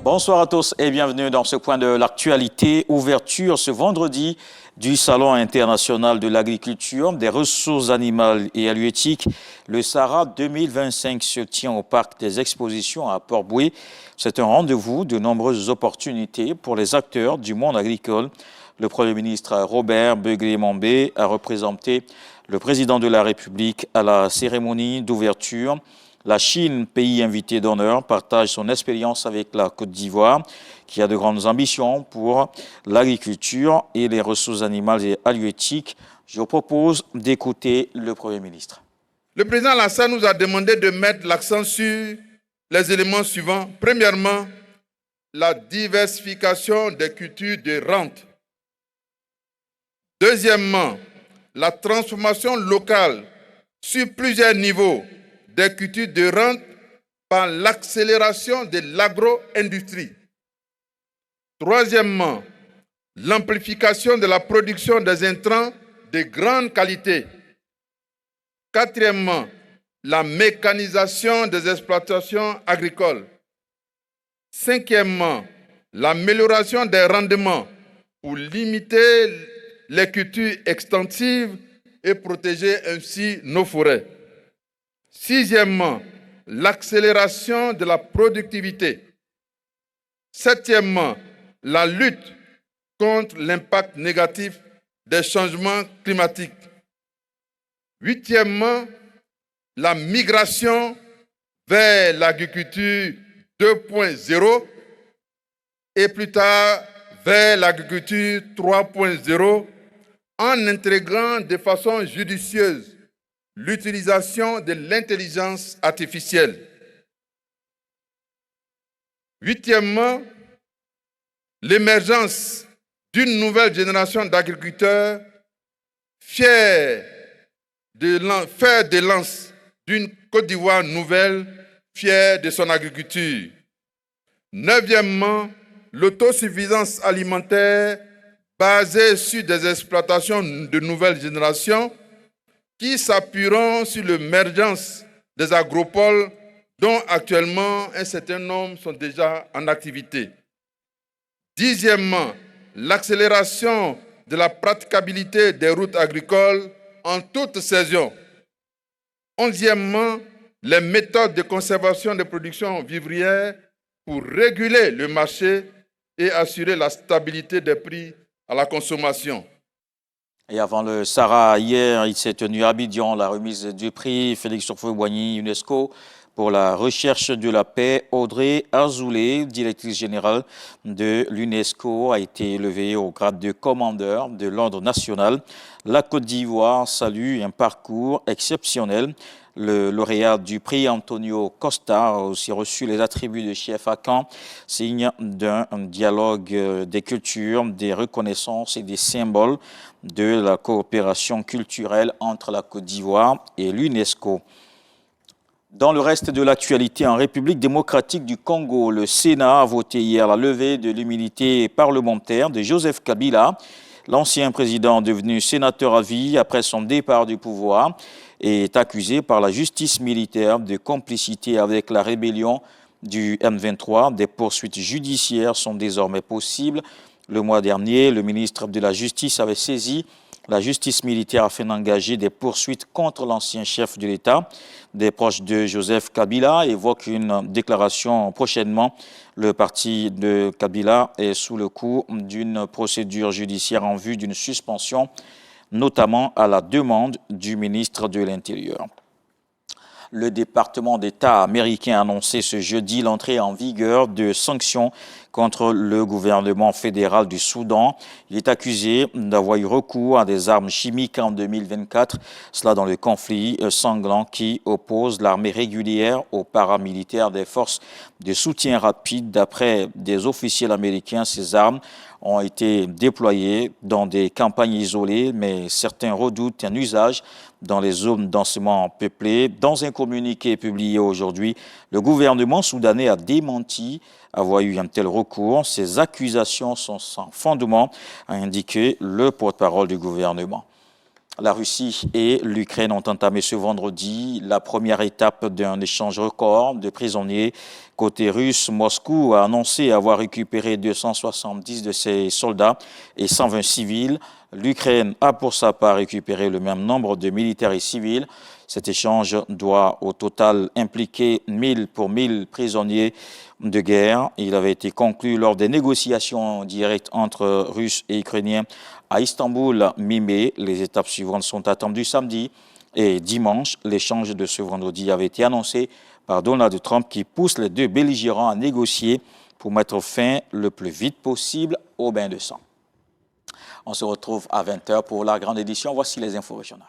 Bonsoir à tous et bienvenue dans ce point de l'actualité. Ouverture ce vendredi du Salon international de l'agriculture, des ressources animales et halieutiques. Le Sahara 2025 se tient au parc des expositions à Port-Bouët. C'est un rendez-vous de nombreuses opportunités pour les acteurs du monde agricole. Le Premier ministre Robert Begley-Mambé a représenté le président de la République à la cérémonie d'ouverture. La Chine, pays invité d'honneur, partage son expérience avec la Côte d'Ivoire, qui a de grandes ambitions pour l'agriculture et les ressources animales et halieutiques. Je vous propose d'écouter le Premier ministre. Le président Alassane nous a demandé de mettre l'accent sur les éléments suivants. Premièrement, la diversification des cultures de rente. Deuxièmement, la transformation locale sur plusieurs niveaux des cultures de rente par l'accélération de l'agro-industrie. Troisièmement, l'amplification de la production des intrants de grande qualité. Quatrièmement, la mécanisation des exploitations agricoles. Cinquièmement, l'amélioration des rendements pour limiter les cultures extensives et protéger ainsi nos forêts. Sixièmement, l'accélération de la productivité. Septièmement, la lutte contre l'impact négatif des changements climatiques. Huitièmement, la migration vers l'agriculture 2.0 et plus tard vers l'agriculture 3.0 en intégrant de façon judicieuse l'utilisation de l'intelligence artificielle. Huitièmement, l'émergence d'une nouvelle génération d'agriculteurs fiers de fer de lance d'une Côte d'Ivoire nouvelle, fière de son agriculture. Neuvièmement, l'autosuffisance alimentaire basée sur des exploitations de nouvelle génération qui s'appuieront sur l'émergence des agropoles dont actuellement un certain nombre sont déjà en activité. Dixièmement, l'accélération de la praticabilité des routes agricoles en toute saison. Onzièmement, les méthodes de conservation des productions vivrières pour réguler le marché et assurer la stabilité des prix à la consommation. Et avant le Sahara, hier, il s'est tenu à Abidjan la remise du prix Félix Houphouët-Boigny UNESCO pour la recherche de la paix. Audrey Azoulay, directrice générale de l'UNESCO, a été élevée au grade de commandeur de l'Ordre national. La Côte d'Ivoire salue un parcours exceptionnel. Le lauréat du prix Antonio Costa a aussi reçu les attributs de chef à Caen, signe d'un dialogue des cultures, des reconnaissances et des symboles de la coopération culturelle entre la Côte d'Ivoire et l'UNESCO. Dans le reste de l'actualité, en République démocratique du Congo, le Sénat a voté hier la levée de l'immunité parlementaire de Joseph Kabila. L'ancien président, devenu sénateur à vie après son départ du pouvoir, est accusé par la justice militaire de complicité avec la rébellion du M23. Des poursuites judiciaires sont désormais possibles. Le mois dernier, le ministre de la Justice avait saisi la justice militaire afin d'engager des poursuites contre l'ancien chef de l'État. Des proches de Joseph Kabila évoquent une déclaration prochainement. Le parti de Kabila est sous le coup d'une procédure judiciaire en vue d'une suspension, notamment à la demande du ministre de l'Intérieur. Le département d'État américain a annoncé ce jeudi l'entrée en vigueur de sanctions contre le gouvernement fédéral du Soudan. Il est accusé d'avoir eu recours à des armes chimiques en 2024, cela dans le conflit sanglant qui oppose l'armée régulière aux paramilitaires des forces de soutien rapide. D'après des officiels américains, ces armes ont été déployées dans des campagnes isolées, mais certains redoutent un usage dans les zones densément peuplées. Dans un communiqué publié aujourd'hui, le gouvernement soudanais a démenti avoir eu un tel recours. Ces accusations sont sans fondement, a indiqué le porte-parole du gouvernement. La Russie et l'Ukraine ont entamé ce vendredi la première étape d'un échange record de prisonniers. Côté russe, Moscou a annoncé avoir récupéré 270 de ses soldats et 120 civils. L'Ukraine a pour sa part récupéré le même nombre de militaires et civils. Cet échange doit au total impliquer 1000 pour 1000 prisonniers de guerre. Il avait été conclu lors des négociations directes entre Russes et Ukrainiens à Istanbul mi-mai. Les étapes suivantes sont attendues samedi et dimanche. L'échange de ce vendredi avait été annoncé par Donald Trump qui pousse les deux belligérants à négocier pour mettre fin le plus vite possible au bain de sang. On se retrouve à 20h pour la grande édition. Voici les infos régionales.